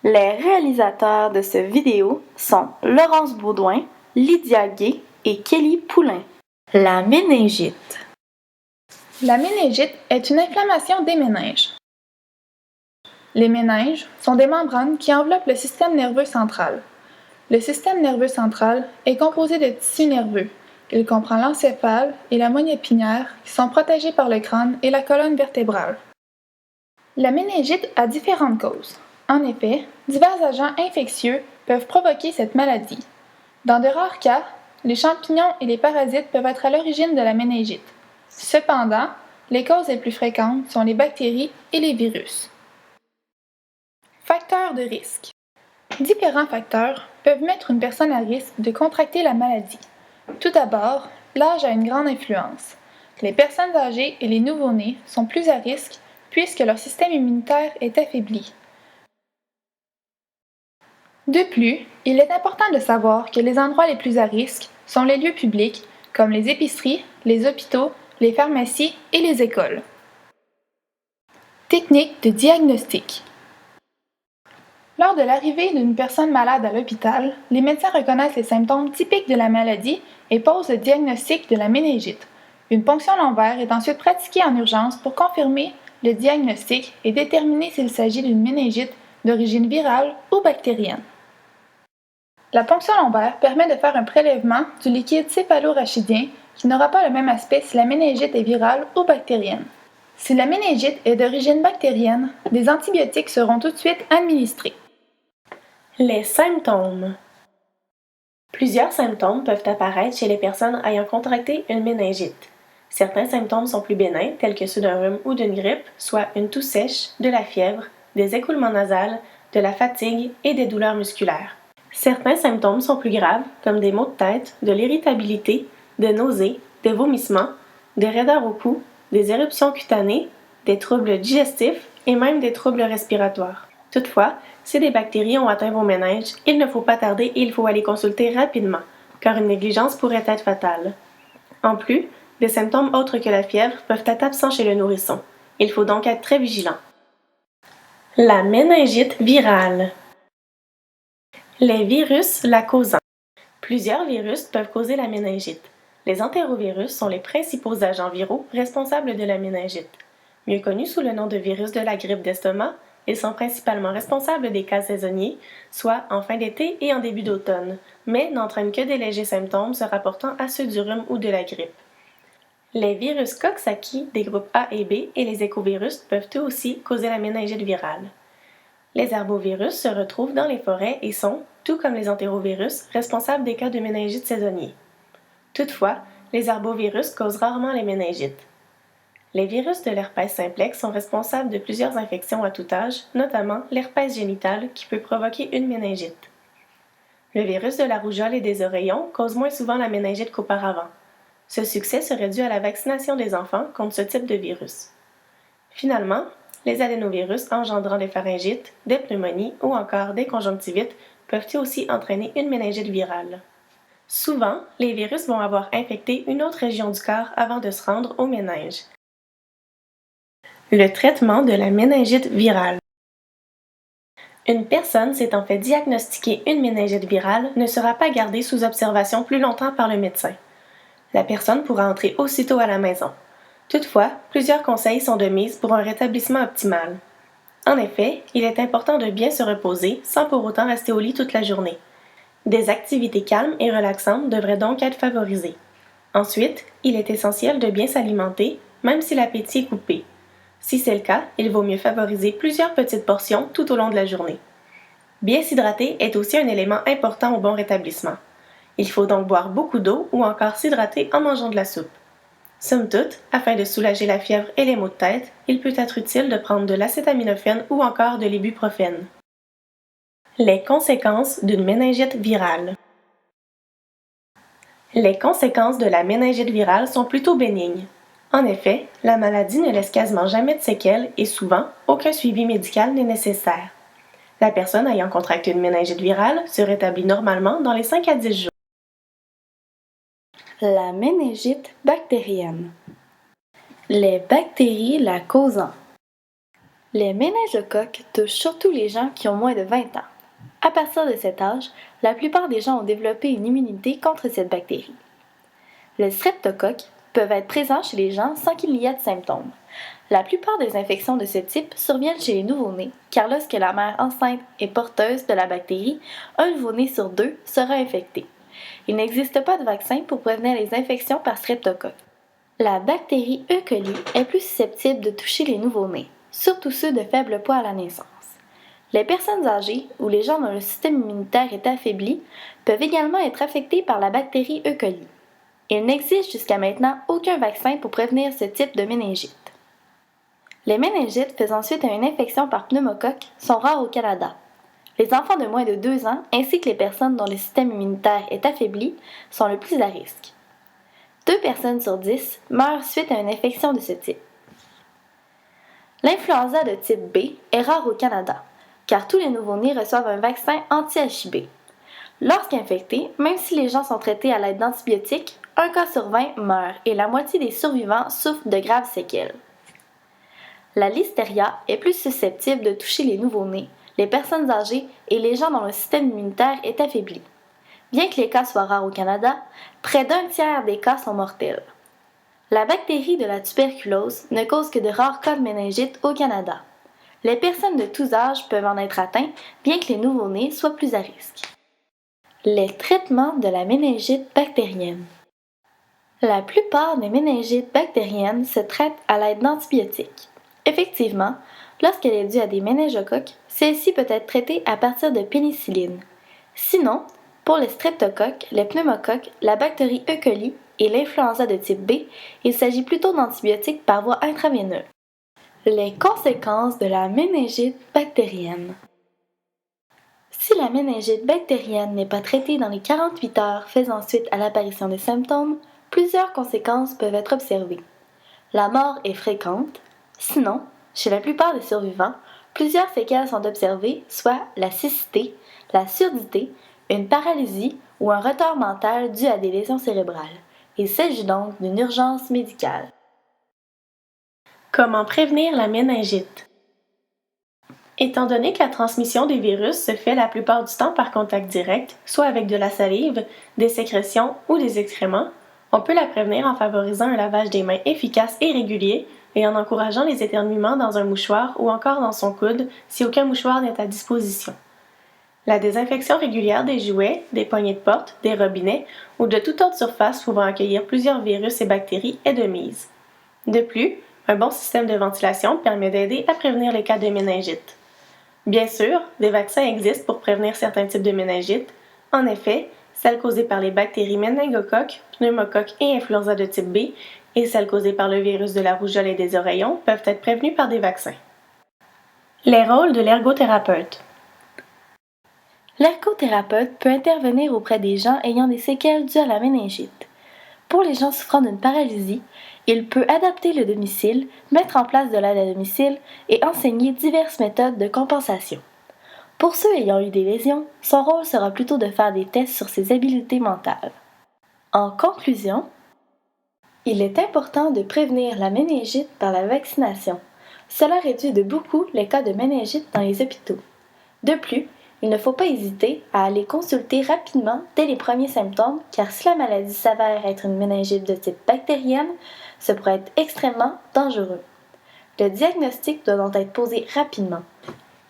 Les réalisateurs de cette vidéo sont Laurence Baudouin, Lydia Gay et Kelly Poulain. La méningite. La méningite est une inflammation des méninges. Les méninges sont des membranes qui enveloppent le système nerveux central. Le système nerveux central est composé de tissus nerveux. Il comprend l'encéphale et la moelle épinière qui sont protégés par le crâne et la colonne vertébrale. La méningite a différentes causes. En effet, divers agents infectieux peuvent provoquer cette maladie. Dans de rares cas, les champignons et les parasites peuvent être à l'origine de la méningite. Cependant, les causes les plus fréquentes sont les bactéries et les virus. Facteurs de risque. Différents facteurs peuvent mettre une personne à risque de contracter la maladie. Tout d'abord, l'âge a une grande influence. Les personnes âgées et les nouveau-nés sont plus à risque puisque leur système immunitaire est affaibli. De plus, il est important de savoir que les endroits les plus à risque sont les lieux publics, comme les épiceries, les hôpitaux, les pharmacies et les écoles. Technique de diagnostic. Lors de l'arrivée d'une personne malade à l'hôpital, les médecins reconnaissent les symptômes typiques de la maladie et posent le diagnostic de la méningite. Une ponction lombaire est ensuite pratiquée en urgence pour confirmer le diagnostic et déterminer s'il s'agit d'une méningite d'origine virale ou bactérienne. La ponction lombaire permet de faire un prélèvement du liquide céphalorachidien qui n'aura pas le même aspect si la méningite est virale ou bactérienne. Si la méningite est d'origine bactérienne, des antibiotiques seront tout de suite administrés. Les symptômes. Plusieurs symptômes peuvent apparaître chez les personnes ayant contracté une méningite. Certains symptômes sont plus bénins, tels que ceux d'un rhume ou d'une grippe, soit une toux sèche, de la fièvre, des écoulements nasales, de la fatigue et des douleurs musculaires. Certains symptômes sont plus graves, comme des maux de tête, de l'irritabilité, des nausées, des vomissements, des raideurs au cou, des éruptions cutanées, des troubles digestifs et même des troubles respiratoires. Toutefois, si des bactéries ont atteint vos méninges, il ne faut pas tarder et il faut aller consulter rapidement, car une négligence pourrait être fatale. En plus, des symptômes autres que la fièvre peuvent être absents chez le nourrisson. Il faut donc être très vigilant. La méningite virale. Les virus la causant. Plusieurs virus peuvent causer la méningite. Les entérovirus sont les principaux agents viraux responsables de la méningite. Mieux connus sous le nom de virus de la grippe d'estomac, ils sont principalement responsables des cas saisonniers, soit en fin d'été et en début d'automne, mais n'entraînent que des légers symptômes se rapportant à ceux du rhume ou de la grippe. Les virus Coxsackie des groupes A et B et les écovirus peuvent eux aussi causer la méningite virale. Les arbovirus se retrouvent dans les forêts et sont, tout comme les entérovirus, responsables des cas de méningite saisonnier. Toutefois, les arbovirus causent rarement les méningites. Les virus de l'herpès simplex sont responsables de plusieurs infections à tout âge, notamment l'herpès génital qui peut provoquer une méningite. Le virus de la rougeole et des oreillons cause moins souvent la méningite qu'auparavant. Ce succès serait dû à la vaccination des enfants contre ce type de virus. Finalement, les adénovirus engendrant des pharyngites, des pneumonies ou encore des conjonctivites peuvent aussi entraîner une méningite virale. Souvent, les virus vont avoir infecté une autre région du corps avant de se rendre au méninge. Le traitement de la méningite virale. Une personne s'étant fait diagnostiquer une méningite virale ne sera pas gardée sous observation plus longtemps par le médecin. La personne pourra entrer aussitôt à la maison. Toutefois, plusieurs conseils sont de mise pour un rétablissement optimal. En effet, il est important de bien se reposer sans pour autant rester au lit toute la journée. Des activités calmes et relaxantes devraient donc être favorisées. Ensuite, il est essentiel de bien s'alimenter, même si l'appétit est coupé. Si c'est le cas, il vaut mieux favoriser plusieurs petites portions tout au long de la journée. Bien s'hydrater est aussi un élément important au bon rétablissement. Il faut donc boire beaucoup d'eau ou encore s'hydrater en mangeant de la soupe. Somme toute, afin de soulager la fièvre et les maux de tête, il peut être utile de prendre de l'acétaminophène ou encore de l'ibuprofène. Les conséquences d'une méningite virale. Les conséquences de la méningite virale sont plutôt bénignes. En effet, la maladie ne laisse quasiment jamais de séquelles et souvent, aucun suivi médical n'est nécessaire. La personne ayant contracté une méningite virale se rétablit normalement dans les 5 à 10 jours. La méningite bactérienne. Les bactéries la causant. Les méningocoques touchent surtout les gens qui ont moins de 20 ans. À partir de cet âge, la plupart des gens ont développé une immunité contre cette bactérie. Les streptocoques peuvent être présents chez les gens sans qu'il y ait de symptômes. La plupart des infections de ce type surviennent chez les nouveau-nés, car lorsque la mère enceinte est porteuse de la bactérie, un nouveau-né sur 2 sera infecté. Il n'existe pas de vaccin pour prévenir les infections par streptocoque. La bactérie E. coli est plus susceptible de toucher les nouveau-nés, surtout ceux de faible poids à la naissance. Les personnes âgées ou les gens dont le système immunitaire est affaibli peuvent également être affectés par la bactérie E. coli. Il n'existe jusqu'à maintenant aucun vaccin pour prévenir ce type de méningite. Les méningites faisant suite à une infection par pneumocoque sont rares au Canada. Les enfants de moins de 2 ans ainsi que les personnes dont le système immunitaire est affaibli sont le plus à risque. 2 personnes sur 10 meurent suite à une infection de ce type. L'influenza de type B est rare au Canada, car tous les nouveau-nés reçoivent un vaccin anti-HIB. Lorsqu'infectés, même si les gens sont traités à l'aide d'antibiotiques, un cas sur 20 meurt et la moitié des survivants souffrent de graves séquelles. La listeria est plus susceptible de toucher les nouveau-nés, les personnes âgées et les gens dont le système immunitaire est affaibli. Bien que les cas soient rares au Canada, près d'un tiers des cas sont mortels. La bactérie de la tuberculose ne cause que de rares cas de méningite au Canada. Les personnes de tous âges peuvent en être atteintes, bien que les nouveau-nés soient plus à risque. Les traitements de la méningite bactérienne. La plupart des méningites bactériennes se traitent à l'aide d'antibiotiques. Effectivement, lorsqu'elle est due à des méningocoques, celle-ci peut être traitée à partir de pénicilline. Sinon, pour les streptocoques, les pneumocoques, la bactérie E. coli et l'influenza de type B, il s'agit plutôt d'antibiotiques par voie intraveineuse. Les conséquences de la méningite bactérienne. Si la méningite bactérienne n'est pas traitée dans les 48 heures faisant suite à l'apparition des symptômes, plusieurs conséquences peuvent être observées. La mort est fréquente. Sinon, chez la plupart des survivants, plusieurs séquelles sont observées, soit la cécité, la surdité, une paralysie ou un retard mental dû à des lésions cérébrales. Il s'agit donc d'une urgence médicale. Comment prévenir la méningite? Étant donné que la transmission des virus se fait la plupart du temps par contact direct, soit avec de la salive, des sécrétions ou des excréments, on peut la prévenir en favorisant un lavage des mains efficace et régulier et en encourageant les éternuements dans un mouchoir ou encore dans son coude si aucun mouchoir n'est à disposition. La désinfection régulière des jouets, des poignées de porte, des robinets ou de toute autre surface pouvant accueillir plusieurs virus et bactéries est de mise. De plus, un bon système de ventilation permet d'aider à prévenir les cas de méningite. Bien sûr, des vaccins existent pour prévenir certains types de méningite. En effet, celles causées par les bactéries méningocoques, pneumocoques et influenza de type B et celles causées par le virus de la rougeole et des oreillons peuvent être prévenues par des vaccins. Les rôles de l'ergothérapeute. L'ergothérapeute peut intervenir auprès des gens ayant des séquelles dues à la méningite. Pour les gens souffrant d'une paralysie, il peut adapter le domicile, mettre en place de l'aide à domicile et enseigner diverses méthodes de compensation. Pour ceux ayant eu des lésions, son rôle sera plutôt de faire des tests sur ses habiletés mentales. En conclusion, il est important de prévenir la méningite par la vaccination. Cela réduit de beaucoup les cas de méningite dans les hôpitaux. De plus, il ne faut pas hésiter à aller consulter rapidement dès les premiers symptômes, car si la maladie s'avère être une méningite de type bactérienne, ce pourrait être extrêmement dangereux. Le diagnostic doit donc être posé rapidement.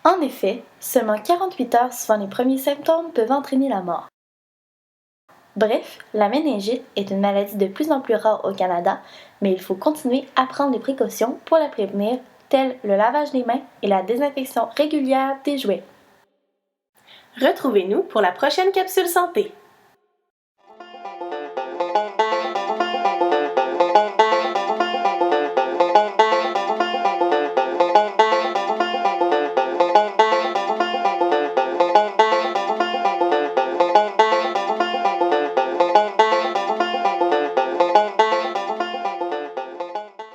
En effet, seulement 48 heures suivant les premiers symptômes peuvent entraîner la mort. Bref, la méningite est une maladie de plus en plus rare au Canada, mais il faut continuer à prendre les précautions pour la prévenir, telles le lavage des mains et la désinfection régulière des jouets. Retrouvez-nous pour la prochaine capsule santé.